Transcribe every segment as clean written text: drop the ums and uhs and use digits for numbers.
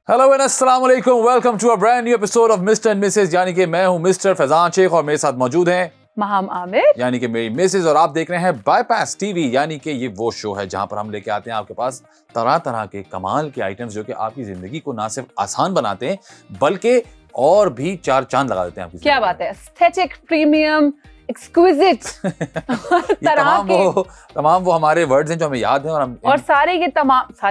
Hello and अस्सलाम वालेकुम, welcome to a brand new episode of mister and missus, यानी कि मैं हूं मिस्टर फैजान शेख और मेरे साथ मौजूद हैं महाम आमिर, यानी कि मेरी मिसेस, और आप देख रहे हैं बाईपास टीवी, यानी कि ये वो शो है जहां पर हम लेके आते हैं आपके पास तरह तरह के कमाल के आइटम्स जो कि आपकी जिंदगी को ना सिर्फ आसान बनाते हैं बल्कि और भी चार चांद लगा देते हैं आपकी। क्या बात है, एस्थेटिक, प्रीमियम, एक्सक्विजिट तमाम वो हमारे वर्ड्स हैं जो हमें याद हैं और सारे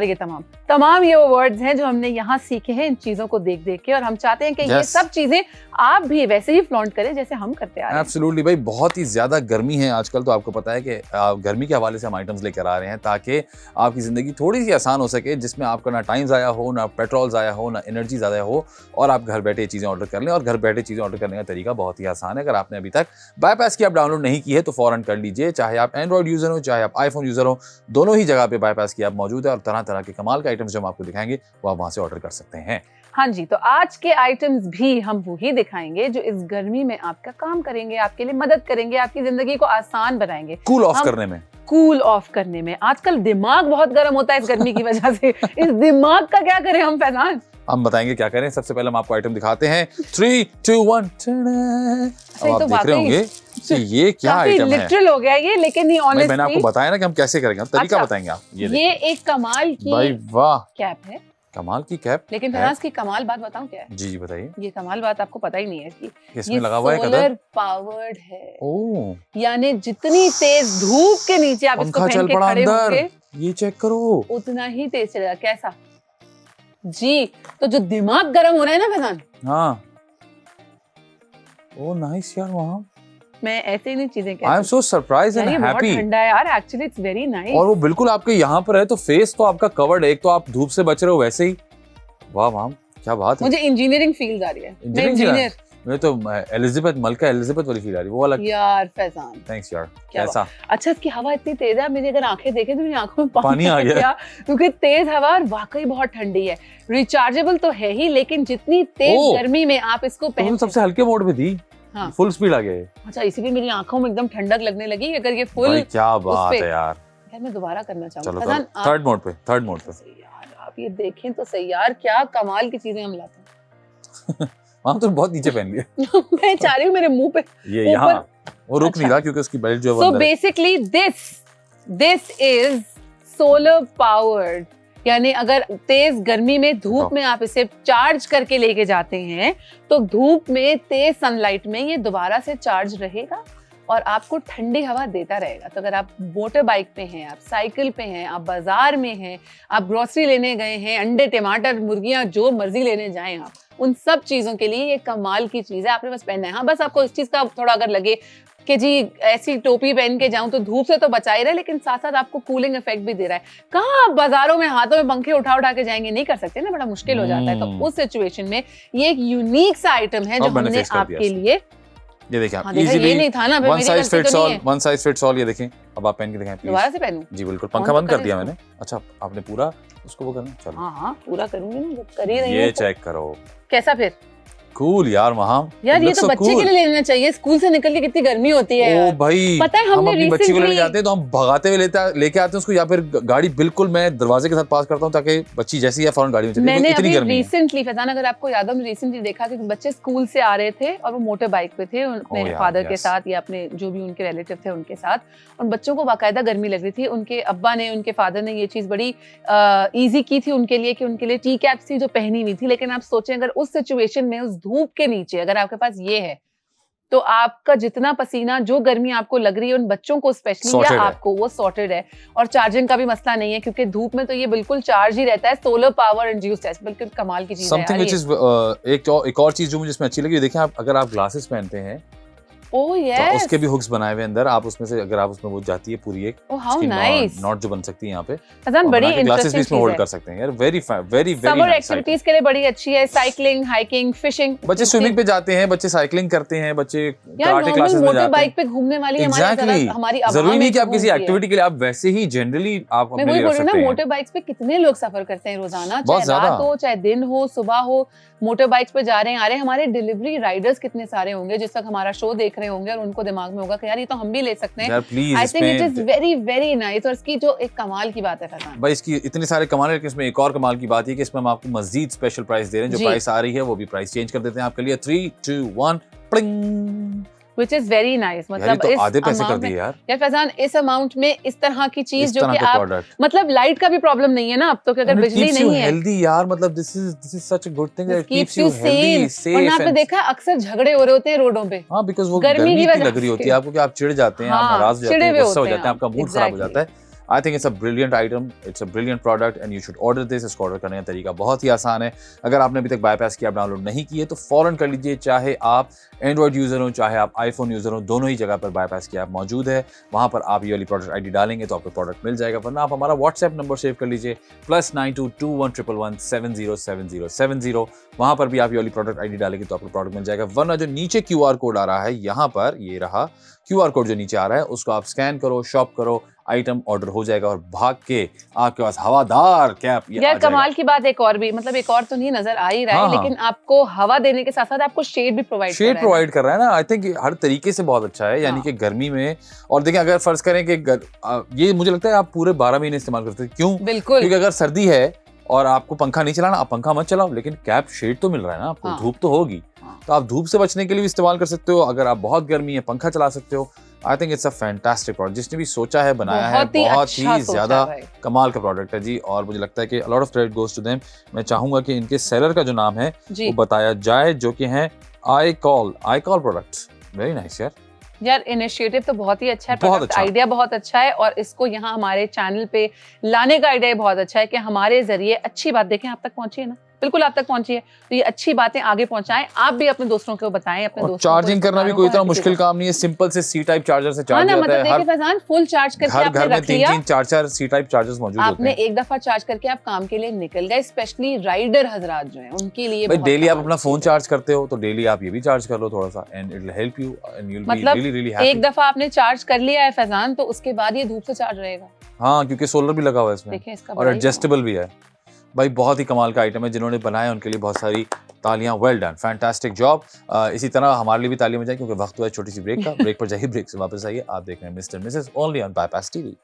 के तमाम ये वो वर्ड्स हैं जो हमने यहाँ सीखे हैं इन चीजों को देख देख के, और हम चाहते हैं कि ये सब चीजें आप भी वैसे ही फ्लॉन्ट करें जैसे हम करते आ रहे हैं। एब्सोल्युटली भाई, बहुत ही ज्यादा गर्मी है आजकल, तो आपको पता है कि गर्मी के हवाले से हम आइटम्स लेकर आ रहे हैं ताकि आपकी जिंदगी थोड़ी सी आसान हो सके, जिसमें आपका ना टाइम ज़ाया हो, ना पेट्रोल ज़ाया हो, ना एनर्जी ज़्यादा हो, और आप घर बैठे चीज़ें ऑर्डर कर लें। और घर बैठे चीज़ें ऑर्डर करने का तरीका बहुत ही आसान है। अगर आपने अभी तक बाईपास की ऐप डाउनलोड नहीं की है तो फौरन कर लीजिए। चाहे आप एंड्रॉइड यूजर हो, चाहे आप आईफोन यूजर हो, दोनों ही जगह पे बाईपास की ऐप मौजूद है और तरह तरह के कमाल के आइटम्स जो हम आपको दिखाएंगे वो आप वहां से ऑर्डर कर सकते हैं। हाँ जी, तो आज के आइटम्स भी हम वही दिखाएंगे जो इस गर्मी में आपका काम करेंगे, आपके लिए मदद करेंगे, आपकी जिंदगी को आसान बनाएंगे, कूल ऑफ करने में। आजकल दिमाग बहुत गर्म होता है इस गर्मी की वजह से। इस दिमाग का क्या करें हम फैजान? हम बताएंगे क्या करें। सबसे पहले हम आपको आइटम दिखाते हैं। 3, 2, 1। अब आप देख रहे होंगे कि ये क्या आइटम है। लिटरल हो गया ये, लेकिन ये ऑनेस्टली मैंने आपको बताया ना कि हम कैसे करेंगे, हम तरीका बताएंगे आप। ये एक कमाल की भाई वाह कैप है, कमाल की कैप। लेकिन फराज की कमाल बात बताऊं क्या है? जी बताइए। ये कमाल बात आपको पता ही नहीं है कि इसमें लगा हुआ है सोलर पावर्ड है। ओह, यानी जितनी तेज धूप के नीचे आप इसको पहन के खड़े होंगे, ये चेक करो, उतना ही तेज चलेगा। कैसा जी? तो जो दिमाग गर्म हो रहा है ना फैजान, हाँ, ओह नाइस यार। वहाँ मैं ऐसे ही नहीं चीजें कहती। I am so surprised and happy. बहुत ठंडा है यार, एक्चुअली इट्स वेरी नाइस। और वो बिल्कुल आपके यहाँ पर है तो फेस तो आपका कवर्ड है, एक तो आप धूप से बच रहे हो वैसे ही। वाह वाह, क्या बात है। मुझे इंजीनियरिंग फील आ रही है, मैं इंजीनियर। मुझे तो मलका एलिजाबेथ वाली फील आ रही है, वो वाला। यार फैजान थैंक्स यार। कैसा? अच्छा, इसकी हवा इतनी तेज है, मेरी अगर आंखें देखें तो मेरी आंखों में पानी आ गया क्योंकि तेज हवा और वाकई बहुत ठंडी है। रिचार्जेबल तो है ही, लेकिन जितनी तेज गर्मी में आप इसको पहन, सबसे हल्के मोड में थी। हाँ। फुल स्पीड आ गए। अच्छा, इसीलिए मेरी आंखों में एकदम ठंडक लगने लगी। अगर ये फुल, क्या बात है यार। मैं दोबारा करना चाहूंगा। चलो थर्ड मोड पे यार आप ये देखें तो सही यार, क्या कमाल की चीजें हम लाते हैं। वहाँ तो बहुत नीचे पहन लिया। मैं चाह रही हूँ मेरे मुंह पे ये यहाँ वो रुक नहीं रहा क्योंकि उसकी बेल्ट जो है। So basically this is solar powered, यानी अगर तेज गर्मी में धूप में आप इसे चार्ज करके लेके जाते हैं तो धूप में तेज सनलाइट में ये दोबारा से चार्ज रहेगा और आपको ठंडी हवा देता रहेगा। तो अगर आप मोटर बाइक पे हैं, आप साइकिल पे हैं, आप बाजार में हैं, आप ग्रोसरी लेने गए हैं, अंडे, टमाटर, मुर्गियां, जो मर्जी लेने जाएं आप, उन सब चीजों के लिए ये कमाल की चीज है। आपने बस पहनना है। हाँ, बस आपको इस चीज का थोड़ा अगर लगे कि जी ऐसी टोपी पहन के जाऊं तो धूप से तो बचा ही रहे, लेकिन साथ साथ आपको कूलिंग इफेक्ट भी दे रहा है। कहाँ आप बाजारों में हाथों में पंखे उठा उठा के जाएंगे? नहीं कर सकते ना, बड़ा मुश्किल हो जाता है। तो उस सिचुएशन में ये एक यूनिक सा आइटम है जो हमने आपके लिए, ये देखिए हाँ, ये नहीं था ना, वन साइज फिट्स ऑल। ये देखें, अब आप पहन के दिखाएं प्लीज। दोबारा से पहनूं? जी बिल्कुल, पंखा बंद कर दिया मैंने। अच्छा, आपने पूरा उसको वो करना। चलो हाँ, पूरा करूंगी ना, जब कर ही रही हूं। ये चेक करो कैसा फिर? कूल यार। वहाँ यार ये तो बच्चे के लिए लेना चाहिए, स्कूल से निकल के कितनी गर्मी होती है। ओ भाई, पता है हमने अपनी बच्ची को लेने जाते हैं तो हम भगाते हुए लेके आते हैं उसको, या फिर गाड़ी बिल्कुल मैं दरवाजे के साथ पास करता हूँ ताकि बच्ची जैसी है फौरन गाड़ी में चले। मैंने अभी रिसेंटली फैजान, अगर आपको याद हो, रिसेंटली देखा कि बच्चे स्कूल से आ रहे थे और वो मोटर बाइक पे थे अपने फादर के साथ या अपने जो भी उनके रिलेटिव थे उनके साथ। उन बच्चों को बाकायदा गर्मी लग रही थी। उनके अब्बा ने, उनके फादर ने ये चीज बड़ी ईजी की थी उनके लिए कि उनके लिए टी कैप्स थी जो पहनी हुई थी। लेकिन आप सोचें, अगर उस सिचुएशन में, उस धूप के नीचे अगर आपके पास ये है तो आपका जितना पसीना, जो गर्मी आपको लग रही है उन बच्चों को स्पेशली या आपको, वो सॉर्टेड है। और चार्जिंग का भी मसला नहीं है क्योंकि धूप में तो ये बिल्कुल चार्ज ही रहता है। सोलर पावर इंड्यूस्ड है, बिल्कुल कमाल की चीज है। एक और चीज जो मुझे इसमें अच्छी लगी, देखें आप, अगर आप ग्लासेस पहनते हैं ओह यस, तो उसके भी हुक्स बनाए हुए अंदर। आप उसमें से, अगर आप उसमें वो जाती है पूरी एक नॉट जो बन सकती है यहाँ पे, बड़ी ग्लासेस भी इसमें होल्ड कर सकते हैं यार। वेरी वेरी समर एक्टिविटीज के लिए बड़ी अच्छी है। साइकिलिंग, हाइकिंग, फिशिंग, बच्चे स्विमिंग पे जाते हैं, बच्चे साइकिलिंग करते हैं, बच्चे कराटे क्लासेस में जाते हैं, बाइक पे घूमने वाली हमारी जरूरी नहीं कि आप किसी एक्टिविटी के लिए, आप वैसे ही जनरली आप अपने लिए कर सकते हैं। मोटर बाइक्स पे कितने लोग सफर करते हैं रोजाना, चाहे रात हो, चाहे दिन हो, सुबह हो, मोटर बाइक्स पे जा रहे हैं, आ रहे हैं। हमारे डिलीवरी राइडर्स कितने सारे होंगे जिस तक हमारा शो देख देख रहे होंगे और उनको दिमाग में होगा कि यार ये तो हम भी ले सकते हैं। यार please, I think it is very very nice. और इसकी जो एक कमाल की बात है फैजान भाई, इसकी इतने सारे कमाल है, लेकिन इसमें एक और कमाल की बात है कि इसमें हम आपको मजीद स्पेशल प्राइस दे रहे हैं। जो जी। प्राइस आ रही है वो भी प्राइस चेंज कर देते हैं आपके लिए। 3, 2, 1 प्लिंग। which is very nice। यार ये मतलब तो इस आधे पैसे कर amount में दिए यार, यार फैजान इस अमाउंट में इस तरह की चीज इस जो तरह कि के आप प्रोडक्ट। मतलब लाइट का भी प्रॉब्लम नहीं है ना अब तो, कि अगर And it बिजली keeps you नहीं है healthy यार, मतलब this is such a good thing that it keeps you you healthy, sane। safe वरना आपने and देखा अक्सर झगड़े हो रहे होते हैं रोडों पे। हाँ, बिकॉज वो गर्मी गर्मी की की वजह लग रही होती से। है आपको कि आप चिढ़ जाते हैं, आप हाँ, नाराज हो जाते चिढ़े हैं, हुए गुस्सा हो होते जाते हैं, हैं आपका मूड खराब हो जाता है। I think it's a brilliant item, it's a brilliant product and you should order this. इसको ऑर्डर करने का तरीका बहुत ही आसान है। अगर आपने अभी तक बाईपास की ऐप डाउनलोड नहीं की है तो फौरन कर लीजिए। चाहे आप एंड्रॉइड यूजर हो, चाहे आप आईफोन यूजर हो, दोनों ही जगह पर बाईपास की ऐप मौजूद है। वहां पर आप ये वाली प्रोडक्ट आईडी डालेंगे तो आपको प्रोडक्ट मिल जाएगा, वरना आप हमारा व्हाट्सएप नंबर सेव कर लीजिए +922111707070। वहां पर भी आप ये वाली प्रोडक्ट आईडी डालेंगे तो आपको प्रोडक्ट मिल जाएगा। वरना जो नीचे QR कोड आ रहा है, यहाँ पर ये रहा QR कोड जो नीचे आ रहा है, उसको आप स्कैन करो, शॉप करो, आइटम ऑर्डर हो जाएगा और भाग के आपके पास हवादार कैप यार कमाल की बात एक और भी, मतलब एक और तो नहीं नजर आ ही रहा है, हाँ, लेकिन आपको हवा देने के साथ साथ आपको शेड भी प्रोवाइड कर रहा है ना। आई थिंक हर तरीके से बहुत अच्छा है, यानी कि गर्मी में। और देखिए, अगर फर्ज करें कि ये मुझे लगता है आप पूरे 12 महीने इस्तेमाल करते हैं। क्यों? बिल्कुल, क्योंकि अगर सर्दी है और आपको पंखा नहीं चलाना, आप पंखा मत चलाओ, लेकिन कैप शेड तो मिल रहा है ना आपको। हाँ। धूप तो होगी, तो आप धूप से बचने के लिए भी इस्तेमाल कर सकते हो। अगर आप बहुत गर्मी है, पंखा चला सकते हो। I think it's a fantastic product. जिसने भी सोचा है, बनाया है, बहुत ही ज्यादा कमाल का प्रोडक्ट है जी। और मुझे लगता है कि lot of credit goes to them. मैं चाहूंगा कि इनके सेलर का जो नाम है वो बताया जाए, जो कि है I call products. Very nice यार इनिशिएटिव तो बहुत ही अच्छा है, प्रोडक्ट आइडिया बहुत अच्छा है, और इसको यहाँ हमारे चैनल पे लाने का आइडिया बहुत अच्छा है कि हमारे जरिए अच्छी बात देखें आप तक पहुंची है ना, बिल्कुल आप तक पहुंची है, तो ये अच्छी बातें आगे पहुंचाएं। आप भी अपने दोस्तों को बताएं, अपने दोस्तों को। चार्जिंग करना भी कोई इतना मुश्किल काम नहीं है, सिंपल से C टाइप चार्जर से चार्ज होता है। हर फैजान फुल चार्ज करके आपने घर में रख लिया, 3-4 C टाइप चार्जर्स मौजूद होते हैं। आपने एक दफा चार्ज करके आप काम के लिए निकल गए। स्पेशली राइडर हजरात जो हैं उनके लिए भाई, डेली आप अपना फोन चार्ज करते हो तो डेली आप ये भी चार्ज कर लो थोड़ा सा, and it will help you and you will be really really happy. एक दफा आपने चार्ज कर लिया है फैजान, तो उसके बाद ये धूप से चार्ज रहेगा। हाँ, क्योंकि सोलर भी लगा हुआ है इसमें, देखिए इसका और एडजस्टेबल भी है। भाई बहुत ही कमाल का आइटम है, जिन्होंने बनाया उनके लिए बहुत सारी तालियां। Well done, fantastic job. इसी तरह हमारे लिए भी तालियां बजाएं, क्योंकि वक्त हुआ है छोटी सी ब्रेक का। ब्रेक पर जाइए, ब्रेक से वापस आइए। आप देख रहे हैं mister missus only on Bypass TV.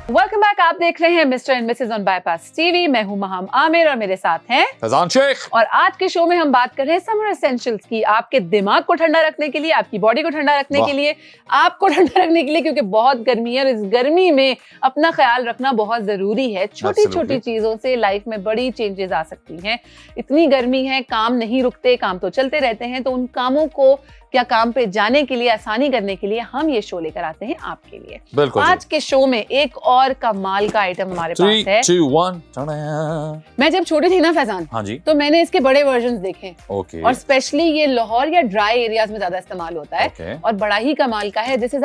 Welcome back, आप देख रहे हैं mister and missus on Bypass TV. मैं हूं महम आमिर और मेरे साथ हैं फैजान शेख। और आज के शो में हम बात कर रहे हैं समर एसेंशियल्स की, आपके दिमाग को ठंडा रखने के लिए, आपकी बॉडी को ठंडा रखने के लिए, आपको ठंडा रखने के लिए, क्योंकि बहुत गर्मी है और इस गर्मी में अपना ख्याल रखना बहुत जरूरी है। छोटी छोटी चीजों से लाइफ में बड़ी चेंजेस आ सकती हैं। इतनी गर्मी है, काम नहीं रुकते, काम तो चलते रहते हैं, तो उन कामों को क्या काम पे जाने के लिए आसानी करने के लिए हम ये शो लेकर आते हैं आपके लिए। बिल्कुल, आज के शो में एक और कमाल का आइटम हमारे पास है। 3, 2, 1 मैं जब छोटी थी ना फैजान, हाँ जी, तो मैंने इसके बड़े वर्जन्स देखे। ओके। और स्पेशली ये लाहौर या ड्राई एरियाज में ज्यादा इस्तेमाल होता है। ओके। और बड़ा ही कमाल का है। This is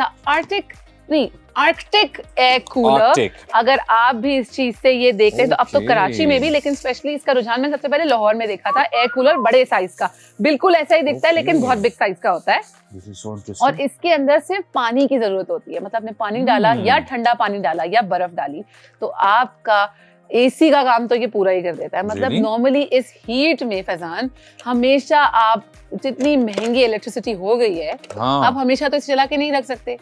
Arctic air cooler. अगर आप भी इस चीज से ये देख रहे हैं तो अब तो कराची में भी, लेकिन स्पेशली इसका रुझान मैंने सबसे पहले लाहौर में देखा था। एयर कूलर बड़े साइज का, बिल्कुल ऐसा ही दिखता है, लेकिन बहुत बिग साइज का होता है। और इसके अंदर सिर्फ पानी की जरूरत होती है, मतलब आपने पानी डाला या ठंडा पानी डाला या बर्फ डाली तो आपका एसी का काम तो ये पूरा ही कर देता है। मतलब नॉर्मली इस हीट में फैजान हमेशा आप, जितनी महंगी इलेक्ट्रिसिटी हो गई है, आप हमेशा तो इसे चला के नहीं रख सकते।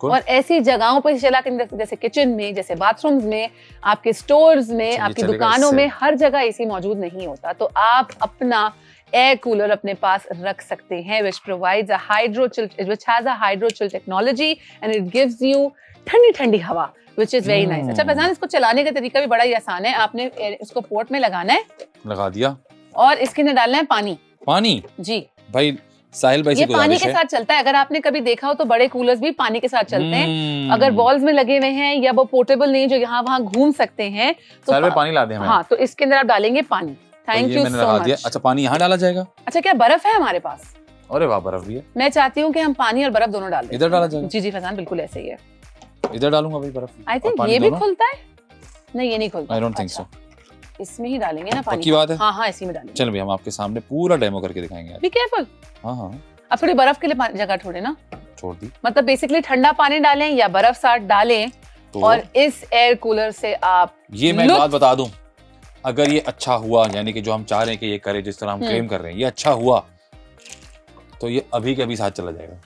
और ऐसी जगहों पर चला के, जैसे किचन में, जैसे बाथरूम्स में, आपके स्टोर्स में, आपकी दुकानों में, हर जगह एसी मौजूद नहीं होता। तो आप अपना एयर कूलर अपने पास रख सकते हैं, which provides a hydro chill, which has a hydro chill technology and it gives you ठंडी ठंडी हवा, which is very nice। अच्छा फैजान, इसको चलाने का तरीका भी बड़ा ही आसान है। आपने इसको पोर्ट में लगाना है, लगा दिया, और इसके अंदर डालना है पानी जी। भाई साहिल भाई, ये पानी के साथ चलता है। अगर आपने कभी देखा हो तो बड़े कूलर्स भी पानी के साथ चलते हैं। अगर वॉल्स में लगे हुए हैं या वो पोर्टेबल नहीं, जो यहाँ वहाँ घूम सकते हैं, तो पानी ला दें हमें। हाँ, तो इसके अंदर आप डालेंगे पानी। Thank you so much. अच्छा, पानी यहाँ डाला जाएगा? अच्छा, क्या बर्फ है हमारे पास? अरे वाह, बर्फ भी है। मैं चाहती हूँ कि हम पानी और बर्फ दोनों डाल दें। इधर डाला जाएगा? जी जी फैजान, बिल्कुल ऐसे ही है। इधर डालूंगा भाई बर्फ। आई थिंक ये भी खुलता है। नहीं, ये नहीं खुलता। I don't think so. इसमें ही डालेंगे ना पानी। पक्की बात है? हाँ हाँ, इसी में डालेंगे। चलो भैया, हम आपके सामने पूरा डेमो करके दिखाएंगे। Be careful. हाँ हाँ, अब थोड़ी बर्फ के लिए जगह छोड़े ना, छोड़ दी। मतलब बेसिकली ठंडा पानी डालें या बर्फ साथ डालें, तो और इस एयर कूलर से आप, ये मैं एक बात बता दूं, अगर ये अच्छा हुआ, यानी कि जो हम चाह रहे हैं कि ये करे, जिस तरह हम क्लेम कर रहे हैं, ये अच्छा हुआ तो ये अभी के अभी साथ चला जाएगा,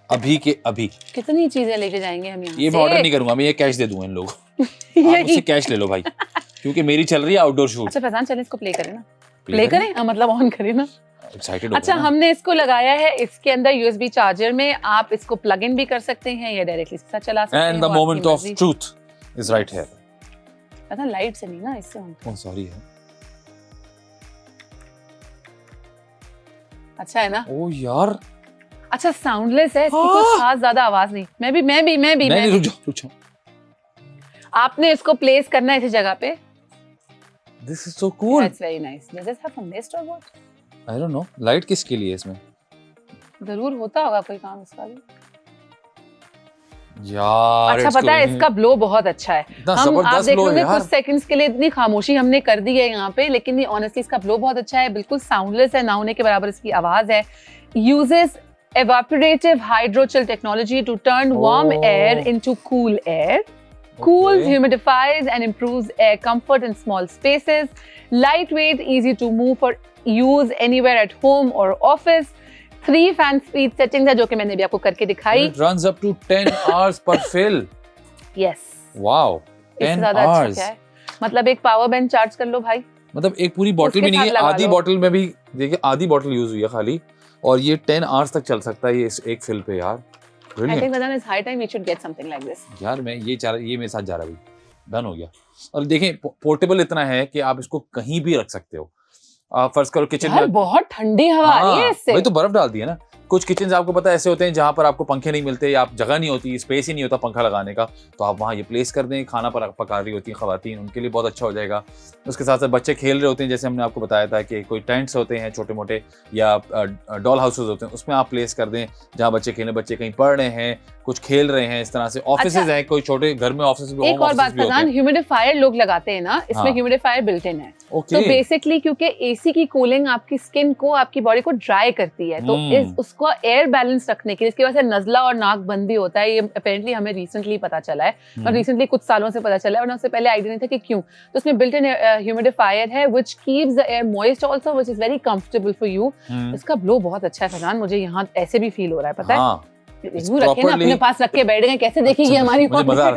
अभी के अभी। कितनी चीजें लेके जाएंगे हम यहाँ ये मैं ऑर्डर नहीं करूंगा, मैं ये कैश दे दूंगा इन लोगों को। आप मुझसे कैश ले लो भाई, क्योंकि मेरी चल रही है आउटडोर शूट। अच्छा फैजान, चलें इसको प्ले करें ना, प्ले करें मतलब ऑन करें ना। एक्साइटेड अच्छा, हमने इसको लगाया है, इसके अंदर यूएसबी चार्जर में आप इसको प्लग इन भी कर सकते हैं या डायरेक्टली इसके साथ चला सकते हैं। And the moment of truth is right here. पता लाइट से नहीं ना, इससे ऑन। ओह सॉरी है। अच्छा है ना? ओह यार, अच्छा साउंडलेस है, इसकी कोई खास ज्यादा आवाज नहीं। मैं भी नहीं, रुक जाओ। आपने इसको प्लेस करना है इसी जगह पे। This is so cool. That's very nice. Does this have a mist और what? I don't know, light किसके लिए है इसमें? जरूर होता होगा कोई काम इसका भी। यार अच्छा पता है, इसका ब्लो बहुत अच्छा है। हम आप देख लोगे कुछ सेकंड्स के लिए इतनी खामोशी हमने कर दी है यहाँ पे, लेकिन ये ऑनेस्टली इसका ब्लो बहुत अच्छा है, बिल्कुल साउंडलेस है, ना होने के बराबर इसकी आवाज है। Uses evaporative hydrochill technology to turn warm air into cool air. Cools, humidifies and improves air comfort in small spaces. Lightweight, easy to move for use anywhere at home or office. 3 fan speed settings है जो कि मैंने भी आपको करके दिखाई. It runs up to 10 hours per fill. Yes. Wow. 10 hours. अच्छा है. मतलब एक पावर बैंक चार्ज कर लो भाई. मतलब एक पूरी बॉटल भी नहीं है, आधी बॉटल में भी देखिए, आधी बॉटल यूज हुई है खाली, और ये 10 आवर्स तक चल सकता है ये एक फिल पे यार। I think Vadan, it's high time we should get something like this. यार मैं ये मेरे साथ जा रहा है भाई, डन हो गया। और देखें पोर्टेबल इतना है कि आप इसको कहीं भी रख सकते हो। आप फर्ज करो किचन में, बहुत ठंडी हवा आ रही है इससे। भाई तो बर्फ डाल दी है ना। कुछ किचन आपको पता है ऐसे होते हैं जहां पर आपको पंखे नहीं मिलते, या आप जगह नहीं होती, स्पेस ही नहीं होता पंखा लगाने का, तो आप वहां ये प्लेस कर दें। खाना पका रही होती हैं खवातीन, उनके लिए बहुत अच्छा हो जाएगा। उसके साथ साथ बच्चे खेल रहे होते हैं, जैसे हमने आपको बताया था कि कोई टेंट्स होते हैं छोटे मोटे, या डॉल हाउसेज होते हैं, उसमें आप प्लेस कर दें जहाँ बच्चे खेलें। बच्चे कहीं पढ़ रहे हैं, कुछ खेल रहे हैं, इस तरह से ऑफिस हैं, कोई छोटे घर में ऑफिस भी। एक और बात फैजान, ह्यूमिडिफायर लोग लगाते हैं ना, इसमें ह्यूमिडिफायर बिल्ट इन है। तो बेसिकली क्योंकि एसी की कूलिंग आपकी स्किन को, आपकी बॉडी को ड्राई करती है, तो उसको एयर बैलेंस रखने के लिए, इसकी वजह से नजला और नाक बंद भी होता है। ये अपेरेंटली हमें रिसेंटली पता चला है, और रिसेंटली कुछ सालों से पता चला है, और उससे पहले आइडिया नहीं था कि क्यों। तो उसमें बिल्ट इन ह्यूमिडिफायर है which keeps the air moist also, which is very comfortable for you. इसका ब्लो बहुत अच्छा है फैजान, मुझे यहाँ ऐसे भी फील हो रहा है, पता है। रखे ना अपने पास, रख के बैठ गए, कैसे देखेगी हमारी। मुझे मजा आ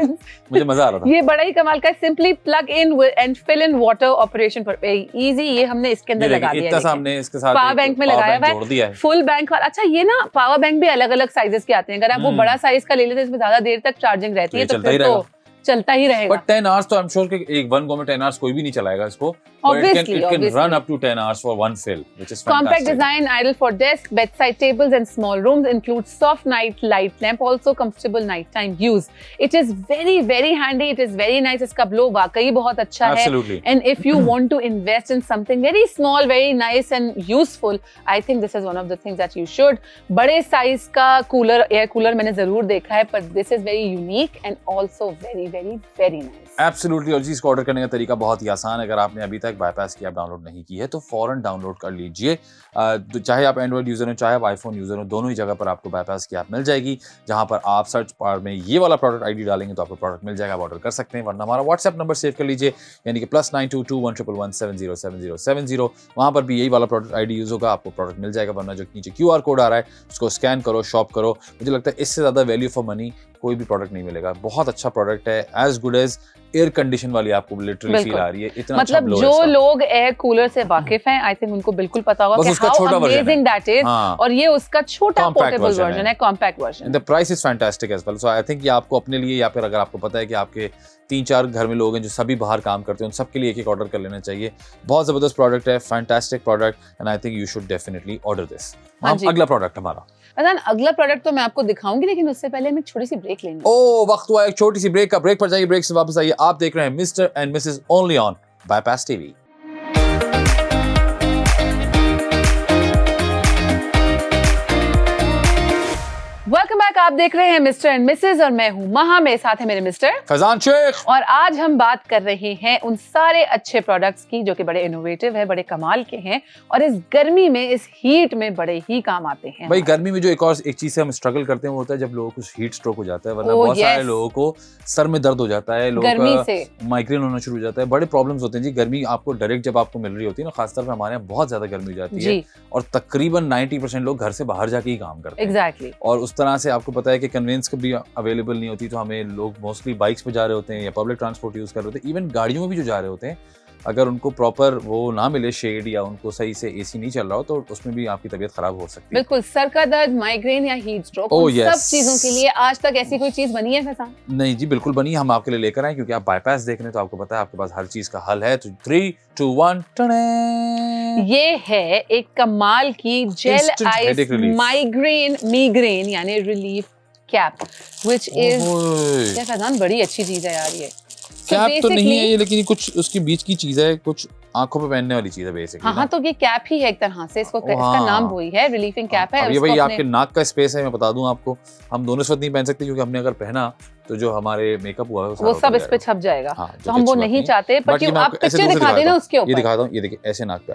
रहा था। ये बड़ा ही कमाल का है। Simply plug in and fill in water operation for easy. ये हमने इसके अंदर लगा दिया है, हमने इसके साथ पावर बैंक में लगाया हुआ है, फुल बैंक वाला। अच्छा ये ना पावर बैंक भी अलग अलग साइजेस के आते हैं, अगर आप वो बड़ा साइज का ले लेते हैं, इसमें ज्यादा देर तक चार्जिंग रहती है, तो फिर तो चलता ही रहेगा। बट 10 आवर्स तो आई एम श्योर कि एक वन गो में 10 आवर्स कोई भी नहीं चलाएगा इसको। Obviously, it can run up to 10 hours for one fill, which is fantastic. Compact design, ideal for desk, bedside tables and small rooms. Includes soft night light lamp, also comfortable nighttime use. It is very very handy. It is very nice. इसका blow वाकई बहुत अच्छा है। Absolutely. And if you want to invest in something very small, very nice and useful, I think this is one of the things that you should. बड़े size का cooler, air cooler मैंने जरूर देखा है, but this is very unique and also very very very nice. Absolutely. और जी, इसको order करने का तरीका बहुत ही आसान है। अगर आपने अभी तक बाईपास की ऐप डाउनलोड नहीं की है तो फौरन डाउनलोड कर लीजिए। चाहे आप एंड्रॉइड यूजर हो, चाहे आप आईफोन यूजर हो, दोनों ही जगह पर आपको बाईपास की ऐप मिल जाएगी, जहां पर आप सर्च बार में ये वाला प्रोडक्ट आईडी डालेंगे तो आपको प्रोडक्ट मिल जाएगा, आप ऑर्डर कर सकते हैं। वरना हमारा व्हाट्सएप नंबर सेव कर लीजिए, यानी कि +922-111-707070। वहां पर भी यही वाला प्रोडक्ट आईडी यूज होगा, आपको प्रोडक्ट मिल जाएगा। वरना जो नीचे QR कोड आ रहा है उसको स्कैन करो, शॉप करो। मुझे लगता है इससे ज्यादा वैल्यू फॉर मनी कोई भी प्रोडक्ट नहीं मिलेगा। बहुत अच्छा प्रोडक्ट है, as good as air condition वाली आपको लिटरली फील आ रही है। इतना मतलब अच्छा जो लोग एयर कूलर से वाकिफ हैं, आई थिंक उनको बिल्कुल पता होगा कि हाउ अमेजिंग दैट इज। और ये उसका छोटा पोर्टेबल वर्जन है, compact version. The price is fantastic as well. So I think ये आपको अपने लिए, या फिर अगर आपको पता है कि आपके 3-4 घर में लोग हैं जो सभी बाहर काम करते हैं, उन सबके लिए एक ऑर्डर कर लेना चाहिए। बहुत जबरदस्त प्रोडक्ट है, fantastic product, and I think you should definitely order this. अगला प्रोडक्ट हमारा, अगला प्रोडक्ट तो मैं आपको दिखाऊंगी, लेकिन उससे पहले हम एक छोटी सी ब्रेक लेंगे। वक्त हुआ एक छोटी सी ब्रेक का। ब्रेक पर जाइए, ब्रेक से वापस आइए। आप देख रहे हैं mister and Mrs only on Bypass TV. Welcome back. आप देख रहे हैं मिस्टर एंड मिसेज और मैं हूं महा, मेरे साथ है मेरे मिस्टर फैजान शेख। और आज हम बात कर रहे हैं उन सारे अच्छे प्रोडक्ट्स की जो कि बड़े इनोवेटिव है, बड़े कमाल के हैं और इस गर्मी में, इस हीट में बड़े ही काम आते हैं। भाई गर्मी में जो एक चीज से हम स्ट्रगल करते हैं वो होता है जब लोगों को हीट स्ट्रोक हो जाता है, वरना बहुत सारे लोगों को सर में दर्द हो जाता है, लोगों का माइग्रेन होना शुरू हो जाता है, बड़े प्रॉब्लम्स होते हैं जी। गर्मी आपको डायरेक्ट जब आपको मिल रही होती है ना, खासतौर पर हमारे यहाँ बहुत ज्यादा गर्मी हो जाती है और तकरीबन 90% लोग घर से बाहर जाके ही काम करते हैं। एग्जैक्टली। और उस तरह से आपको पता है कि कन्वेंस भी अवेलेबल नहीं होती, तो हमें लोग मोस्टली बाइक्स पे जा रहे होते हैं या पब्लिक ट्रांसपोर्ट यूज कर रहे होते हैं। इवन गाड़ियों में भी जो जा रहे होते हैं, अगर उनको प्रॉपर वो ना मिले शेड या उनको सही से एसी नहीं चल रहा हो तो उसमें भी आपकी तबीयत खराब हो सकती है। बिल्कुल, सर का दर्द, माइग्रेन या हीट स्ट्रोक, सब चीजों के लिए आज तक ऐसी कोई चीज बनी है फैजान? नहीं जी, बिल्कुल बनी। हम आपके लिए लेकर आए क्योंकि आप बाईपास देख रहे हैं तो आपको पता है आपके पास हर चीज का हल है। तो 3, 2, 1 ये है एक कमाल की जेल आइस माइग्रेन यानी रिलीफ कैप, व्हिच इज क्या फैजान, बड़ी अच्छी चीज है यार ये। कैप तो नहीं है ये, लेकिन कुछ उसके बीच की चीज है, कुछ आंखों पे पहनने वाली चीज है बेसिकली। हाँ, तो ये कैप ही है एक तरह से, इसका नाम वही है, रिलीफिंग कैप है। ये भाई आपके नाक का स्पेस है, मैं बता दूं आपको, हम दोनों इस वक्त नहीं पहन सकते क्योंकि हमने अगर पहना तो जो हमारे मेकअप हुआ है वो सब इस पे छप जाएगा। तो हम वो नहीं चाहते, पर क्यों आप पिक्चर दिखा देना उसके ऊपर। ये दिखाता हूँ, ये देखिए ऐसे नाक पे।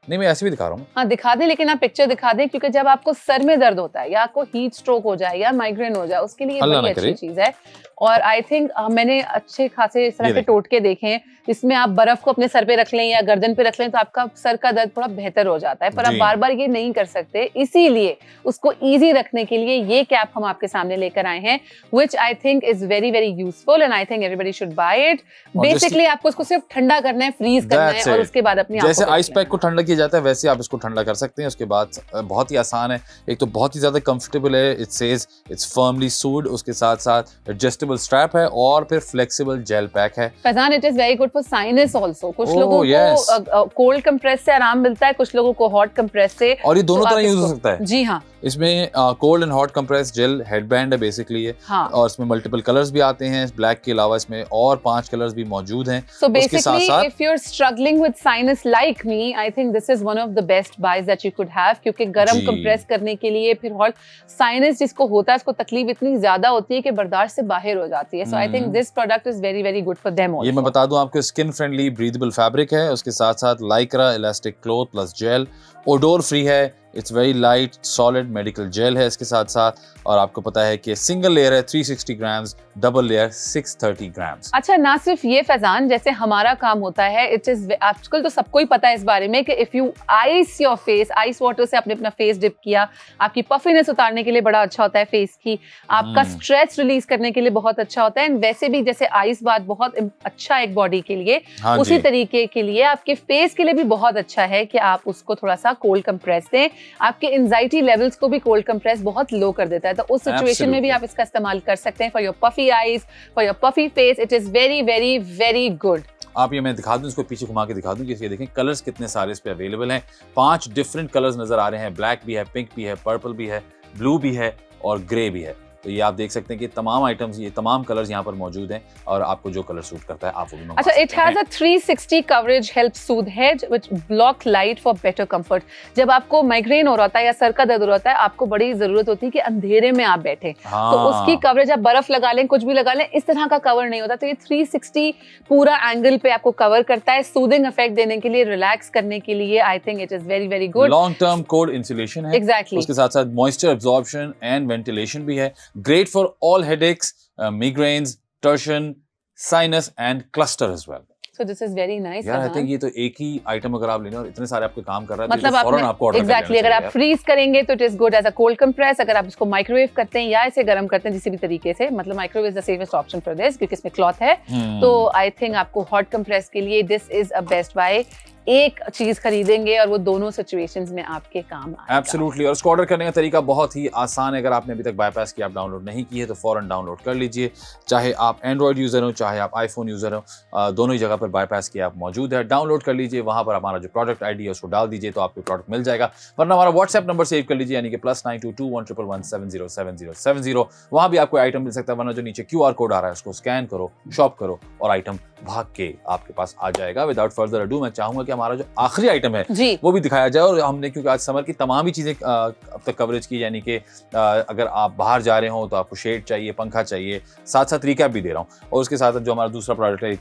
नहीं, मैं ऐसे भी दिखा रहा हूँ। हाँ दिखा दे, लेकिन आप पिक्चर दिखा दें क्योंकि जब आपको सर में दर्द होता है या आपको हीट स्ट्रोक हो जाए या माइग्रेन हो जाए, उसके लिए बड़ी अच्छी चीज है। और आई थिंक मैंने अच्छे खासे इस तरह के टोटके देखे हैं जिसमें आप बर्फ को अपने सर पे रख लें या गर्दन पे रख लें तो आपका सर का दर्द थोड़ा बेहतर हो जाता है, पर आप बार बार ये नहीं कर सकते। इसीलिए उसको इजी रखने के लिए ये कैप हम आपके सामने लेकर आए हैं, which I think is very very useful and I think everybody should buy it. Basically आपको इसको सिर्फ ठंडा करना है, फ्रीज करना है और उसके बाद अपनी आंखों जैसे आइस पैक को ठंडा किया जाता है वैसे आप इसको ठंडा कर सकते हैं। उसके बाद बहुत ही आसान है, एक तो बहुत ही ज्यादा कंफर्टेबल है, इट सेज इट्स फर्मली सूड, उसके साथ साथ एडजस्टेबल स्ट्रैप है और फिर फ्लेक्सिबल जेल पैक है। Faizan, it is very good for sinus also. कुछ लोगों को कोल्ड कंप्रेस से आराम मिलता है, कुछ लोगों को हॉट कंप्रेस से, और ये दोनों तरह यूज हो सकता है। जी हाँ, इसमें cold and hot compress gel headband है बेसिकली ये। हाँ। और इसमें मल्टीपल कलर्स भी आते हैं, ब्लैक के अलावा इसमें और 5 कलर्स भी मौजूद हैं। So basically if you're struggling with sinus like me, I think this is one of the best buys that you could have, क्योंकि गर्म कंप्रेस करने के लिए फिर हॉट साइनस जिसको होता है उसको तकलीफ इतनी ज्यादा होती है कि बर्दाश्त से बाहर हो जाती है। So I think this product is very very good for them also. ये मैं बता दूं आपको, स्किन फ्रेंडली ब्रीदेबल फैब्रिक है, उसके साथ साथ Lycra elastic cloth plus gel, odour free है, it's very light solid medical gel है इसके साथ साथ, और आपको पता है कि सिंगल लेयर है 360 ग्राम्स, डबल लेयर 630 ग्राम्स। अच्छा, ना सिर्फ ये फैजान, जैसे हमारा काम होता है, इट इज आजकल तो सबको ही पता है इस बारे में कि if you ice your face, ice water से आपने अपना फेस डिप किया, आपकी पफिनेस उतारने के लिए बड़ा अच्छा होता है फेस की, आपका स्ट्रेस रिलीज करने के लिए बहुत अच्छा होता है। एंड वैसे भी जैसे आइस बात बहुत अच्छा है एक बॉडी के लिए, उसी तरीके के लिए आपके फेस के लिए भी बहुत अच्छा है कि आप उसको थोड़ा सा कोल्ड कंप्रेस दें। आपके एंजाइटी लेवल्स को भी कोल्ड कंप्रेस बहुत लो कर देता है, तो उस सिचुएशन में भी आप इसका इस्तेमाल कर सकते हैं for your puffy eyes, for your puffy face. It is very very very good. आप ये मैं दिखा दूं, इसको पीछे घुमा के दिखा दूं कि ये देखें कलर्स कितने सारे इस पे अवेलेबल हैं। 5 डिफरेंट कलर्स नजर आ रहे हैं, ब्लैक भी है, पिंक भी है, पर्पल भी है, ब्लू भी है और ग्रे भी है। तो ये आप देख सकते हैं कि तमाम आइटम्स, ये तमाम कलर्स यहाँ पर मौजूद हैं और आपको जो कलर सूट करता है आप वो भी मंगा सकते हैं। अच्छा, it has a 360 coverage, help Sood head which block light for better comfort. जब आपको माइग्रेन हो रहा होता है या सर का दर्द हो रहा होता है, आपको बड़ी जरूरत होती है कि अंधेरे में आप बैठे, तो उसकी कवरेज, आप बर्फ लगा लें, कुछ भी लगा लें, इस तरह का कवर नहीं होता। तो ये 360 पूरा एंगल पे आपको कवर करता है, सूदिंग इफेक्ट देने के लिए, रिलैक्स करने के लिए। I think it is very very good. Long term cold insulation है, एग्जैक्टली। उसके साथ साथ मॉइस्चर एब्जॉर्प्शन एंड वेंटिलेशन भी है। Great for all headaches, migraines, torsion, sinus and cluster as well. So this is very nice. यार, I think ये तो एक ही आइटम अगर आप लेने और इतने सारे आपके काम कर रहा है, मतलब तो फौरन आपको ऑर्डर करना चाहिए। अगर आप फ्रीज करेंगे तो it is good as a cold compress. अगर आप इसको माइक्रोवेव करते हैं या इसे गर्म करते हैं किसी भी तरीके से, मतलब microwave is the safest option for this क्योंकि इसमें क्लॉथ है, तो आई थिंक आपको हॉट कंप्रेस के लिए this is a best buy. एक चीज खरीदेंगे और वो दोनों सिचुएशंस में आपके काम आएगा। एब्सोल्युटली। और इसको ऑर्डर करने का तरीका बहुत ही आसान है। अगर आपने अभी तक बाईपास की ऐप डाउनलोड नहीं की है तो फौरन डाउनलोड कर लीजिए। चाहे आप एंड्रॉइड यूजर हो, चाहे आप आईफोन यूजर हो, दोनों ही जगह पर बाईपास की ऐप मौजूद है। डाउनलोड कर लीजिए, वहां पर हमारा जो प्रोडक्ट आईडी है उसको डाल दीजिए तो आपको प्रोडक्ट मिल जाएगा। वरना हमारा व्हाट्सएप नंबर सेव कर लीजिए, यानी कि +922111707070। वहां भी आपको आइटम मिल सकता है, वरना जो नीचे QR कोड आ रहा है उसको स्कैन करो, शॉप करो और आइटम भाग के आपके पास आ जाएगा। विदाउट फर्दर अडू मैं चाहूंगा कि कि हमारा जो आखिरी आइटम है जी वो भी दिखाया जाए। और हमने क्योंकि आज समर की तमाम ही चीज़ें अब तक कवरेज की, यानी कि अगर आप बाहर जा रहे हो तो आपको शेड चाहिए, पंखा चाहिए, साथ साथ रिकैप भी दे रहा हूँ। और उसके साथ जो हमारा दूसरा प्रोडक्ट है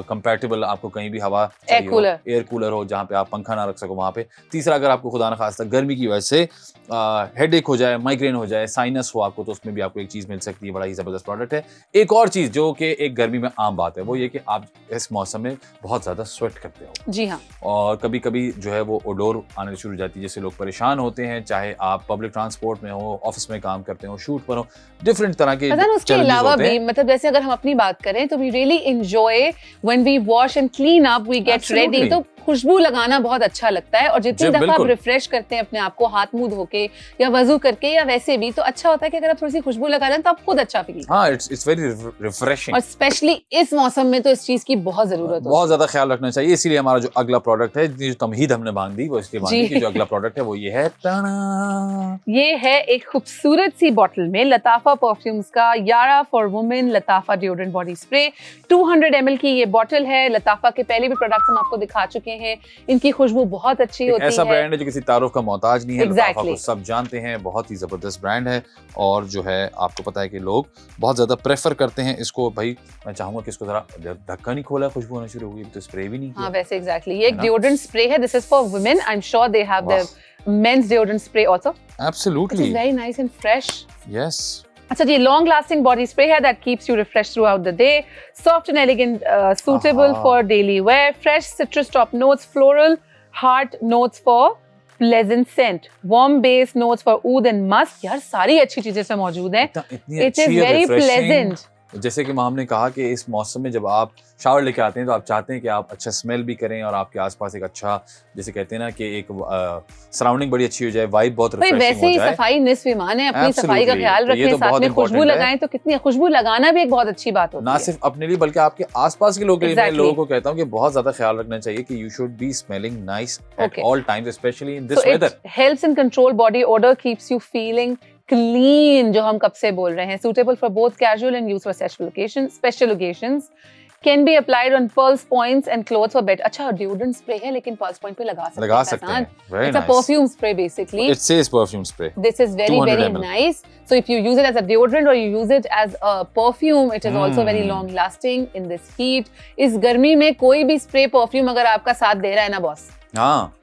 कंपैटिबल, आपको कहीं भी हवा एयर कूलर हो जहाँ पे आप पंखा ना रख सको वहाँ पे। तीसरा, अगर आपको खुदा न खास्ता गर्मी की वजह से हेडेक हो जाए, माइग्रेन हो जाए, साइनस हो आपको, तो उसमें भी आपको एक चीज़ मिल सकती है। बड़ा ही ज़बरदस्त प्रोडक्ट है। एक और चीज़ जो कि एक गर्मी में आम बात है, वो ये कि आप इस मौसम में बहुत ज़्यादा स्वेट करते हो। जी हाँ। और कभी कभी जो है वो ओडोर आने शुरू हो जाती है, जिससे लोग परेशान होते हैं, चाहे आप पब्लिक ट्रांसपोर्ट में हो, ऑफिस में काम करते हो, शूट पर हो, डिफरेंट तरह के उसके अलावा भी मतलब जैसे अगर हम अपनी बात करें तो we really enjoy when we wash and clean up, we get ready, तो खुशबू लगाना बहुत अच्छा लगता है। और जितनी दफा आप रिफ्रेश करते हैं अपने आप को हाथ मुंह धो के या वजू करके या वैसे भी, तो अच्छा होता है कि अगर आप थोड़ी सी खुशबू लगा लें तो आप खुद अच्छा फील। हाँ, इट्स वेरी रिफ्रेशिंग। और स्पेशली इस मौसम में तो इस चीज की बहुत जरूरत है, बहुत ज्यादा ख्याल रखना चाहिए। इसीलिए हमारा जो अगला प्रोडक्ट है, जो तमहीद हमने बांध दी, वो इसलिए बांध दी कि जो अगला प्रोडक्ट है वो ये है, ये है एक खूबसूरत सी बॉटल में लताफा परफ्यूम्स का यारा for women लताफा deodorant body spray. 200 ml की ये बॉटल है। लताफा के पहले भी प्रोडक्ट्स हम आपको दिखा चुके हैं, इनकी खुशबू बहुत अच्छी होती है। ऐसा ब्रांड है जो किसी तारुफ का मोहताज नहीं है। लताफा को सब जानते हैं, बहुत ही जबरदस्त ब्रांड है। और जो है आपको पता है कि लोग बहुत ज्यादा प्रेफर करते हैं इसको। भाई मैं चाहूंगा कि इसको जरा ढक्कन ही खोला, खुशबू आना शुरू हो गई, तो स्प्रे भी नहीं किया। हाँ वैसे एग्जैक्टली, ये एक डिओड्रेंट स्प्रे है। This is for women. I am sure they have their men's deodorant spray also. Absolutely, it's very nice and fresh. Yes. अच्छा जी, लॉन्ग लास्टिंग बॉडी स्प्रे है that keeps you refresh throughout the day, soft and elegant, suitable for daily wear, fresh citrus top notes, floral heart notes for pleasant scent, warm base notes for oud and musk. यार सारी अच्छी चीजें इसमें मौजूद हैं। It is very pleasant. जैसे कि हमने कहा कि इस मौसम में जब आप शावर लेके आते हैं तो आप चाहते हैं कि आप अच्छा स्मेल भी करें और आपके आसपास एक अच्छा, जैसे कहते हैं ना कि एक सराउंडिंग बड़ी अच्छी हो जाए, वाइब बहुत रिफ्रेशिंग हो जाए। वैसे ही सफाई निस्फ ईमान है, अपनी सफाई का ख्याल रखें, साथ में खुशबू लगाएं, तो कितनी खुशबू लगाना भी एक बहुत अच्छी बात होती है, ना सिर्फ अपने लिए बल्कि आपके आसपास के लोगों के लिए। मैं लोगों को कहता हूं कि बहुत ज्यादा ख्याल रखना चाहिए कि you should be smelling nice at all times, specially in this weather. It helps in control body odour, keeps you feeling clean, जो हम कब से बोल रहे हैं। Suitable for both casual and use for special occasions, can be applied on pulse points and clothes for better. अच्छा, deodorant spray है लेकिन पल्स पॉइंट पे लगा सकते हैं। It's a perfume spray basically. It says perfume spray. This is very nice. So if you use it as a deodorant or you use it as a perfume, it is also very long lasting in this heat. इस गर्मी में कोई भी spray perfume अगर आपका साथ दे रहा है ना बॉस। हाँ,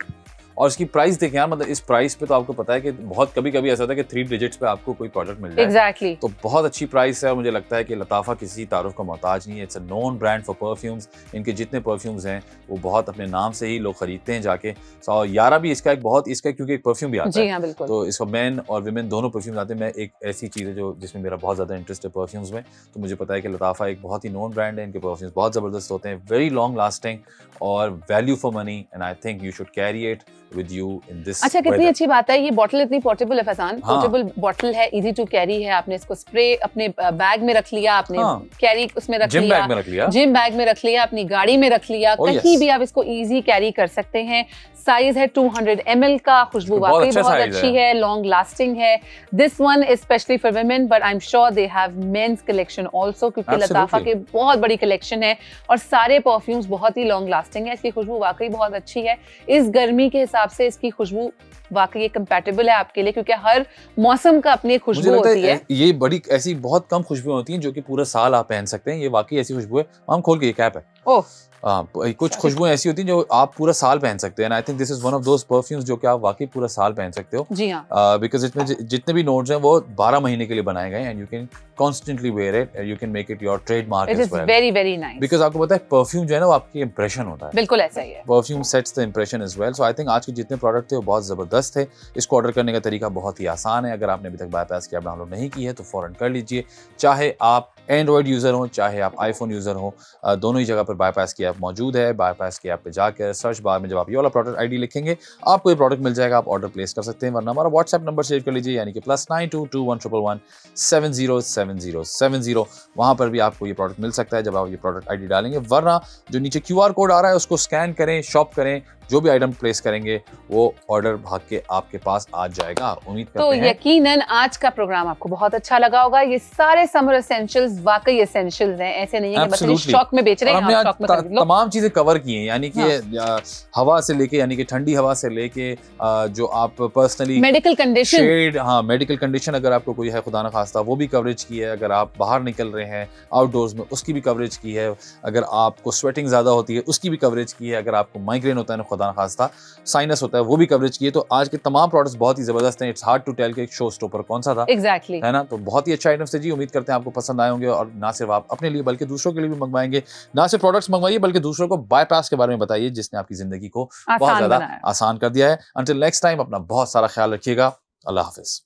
और इसकी प्राइस देखें यार, मतलब इस प्राइस पे तो आपको पता है कि बहुत कभी ऐसा होता है कि 3 डिजिट्स पे आपको कोई प्रोडक्ट मिल जाए। Exactly. तो बहुत अच्छी प्राइस है और मुझे लगता है कि लताफा किसी तारुफ का मोहताज नहीं है। It's a known brand for perfumes. इनके जितने परफ्यूम्स हैं वो बहुत अपने नाम से ही लोग खरीदते हैं जाके। सो यारा भी इसका क्योंकि एक परफ्यूम भी आता है। हाँ, बिल्कुल। तो इसको मेन और विमेन दोनों परफ्यूम्स आते हैं। मैं एक ऐसी चीज़ है जो जिसमें मेरा बहुत ज़्यादा इंटरेस्ट है परफ्यूम्स में, तो मुझे पता है कि लताफा एक बहुत ही नोन ब्रांड है। इनके परफ्यूम्स बहुत ज़बरदस्त होते हैं, वेरी लॉन्ग लास्टिंग और value for money, and I think you should carry it with you in this. अच्छा, कितनी अच्छी बात है, ये बॉटल इतनी पोर्टेबल है फैजान। पोर्टेबल बॉटल है, इजी टू कैरी है। आपने इसको स्प्रे अपने बैग में रख लिया, आपने कैरी उसमें रख लिया, जिम बैग में रख लिया, अपनी गाड़ी में रख लिया, कहीं भी आप इसको इजी कैरी कर सकते हैं। साइज है 200 ml का, खुशबू वाकई बहुत अच्छी है, लॉन्ग लास्टिंग है। This one is specially for women, but I am sure they have men's collection also, क्योंकि लताफा के बहुत बड़ी कलेक्शन है और सारे परफ्यूम्स बहुत ही लॉन्ग लास्टिंग है। इसकी खुशबू वाकई बहुत अच्छी है। इस गर्मी के हिसाब से इसकी खुशबू वाकई कंपैटिबल है आपके लिए, क्योंकि हर मौसम का अपनी खुशबू होती है। ये बड़ी ऐसी बहुत कम खुशबू होती हैं जो कि पूरा साल आप पहन सकते हैं। ये वाकई ऐसी खुशबू है, हम खोल के ये कैप है। ओह, कुछ खुशबुएं ऐसी होती हैं जो आप पूरा साल पहन सकते हैं। I think this is one of those perfumes जो कि आप वाकई पूरा साल पहन सकते हो। जी हाँ, बिकॉज इसमें जितने भी नोट्स हैं वो 12 महीने के लिए बनाए गए हैं, and you can constantly wear it, you can make it your trademark as well. Very very nice, because आपको पता है परफ्यूम जो है ना वो आपकी इंप्रेशन होता है। बिल्कुल ऐसा ही है, perfume sets the impression as well. So I think आज के जितने प्रोडक्ट थे वो बहुत जबरदस्त थे। इसको ऑर्डर करने का तरीका बहुत ही आसान है। अगर आपने अभी तक बाईपास की ऐप डाउनलोड नहीं की है तो फौरन कर लीजिए। चाहे आप एंड्रॉइड यूजर हो, चाहे आप आईफोन यूजर हो, दोनों ही जगह पर बाईपास की ऐप मौजूद है। बाईपास की ऐप पे जाकर सर्च बार में जब आप ये वाला प्रोडक्ट आईडी लिखेंगे आपको ये प्रोडक्ट मिल जाएगा, आप ऑर्डर प्लेस कर सकते हैं। वरना हमारा व्हाट्सएप नंबर सेव कर लीजिए, यानी कि +922111707070। वहां पर भी आपको ये प्रोडक्ट मिल सकता है जब आप ये प्रोडक्ट आईडी डालेंगे। वरना जो नीचे QR कोड आ रहा है उसको स्कैन करें, शॉप करें, जो भी आइटम प्लेस करेंगे वो ऑर्डर भाग के आपके पास आ जाएगा। उम्मीद तो करते हैं यकीनन आज का प्रोग्राम आपको बहुत अच्छा लगा होगा। ये सारे समर एसेंशियल्स वाकई एसेंशियल्स हैं, ऐसे नहीं है कि मतलब Absolutely. स्टॉक में बेच रहे और हैं, हमने आप आज स्टॉक में खरीद लो। तमाम चीजें कवर की हैं, यानी कि हवा से लेके, यानी कि ठंडी हवा से लेके जो आप पर्सनली मेडिकल कंडीशन, शेड, हाँ मेडिकल कंडीशन अगर आपको कोई है खुदा ना खास्ता, वो भी कवरेज की है। अगर आप बाहर निकल रहे हैं आउटडोर्स में, उसकी भी कवरेज की है। अगर आपको स्वेटिंग ज़्यादा होती है, उसकी भी कवरेज की है। अगर आपको माइग्रेन होता है ना खुदा ना खास्ता, साइनस होता है, वो भी कवरेज की है। तो आज के तमाम प्रोडक्ट्स बहुत ही ज़बरदस्त हैं। इट्स हार्ड टू टेल कि शो स्टॉपर कौन सा था, एग्जैक्टली। है ना। तो बहुत ही अच्छा आइटम्स थे जी। उम्मीद करते हैं आपको पसंद आए होंगे, और ना सिर्फ आप अपने लिए बल्कि दूसरों के लिए भी मंगवाएंगे। ना सिर्फ प्रोडक्ट्स मंगवाइए बल्कि दूसरों को बाईपास के बारे में बताइए, जिसने आपकी ज़िंदगी को बहुत आसान ज़्यादा बनाया। आसान कर दिया है। अंटिल नेक्स्ट टाइम, अपना बहुत सारा ख्याल रखिएगा। अल्लाह हाफिज़।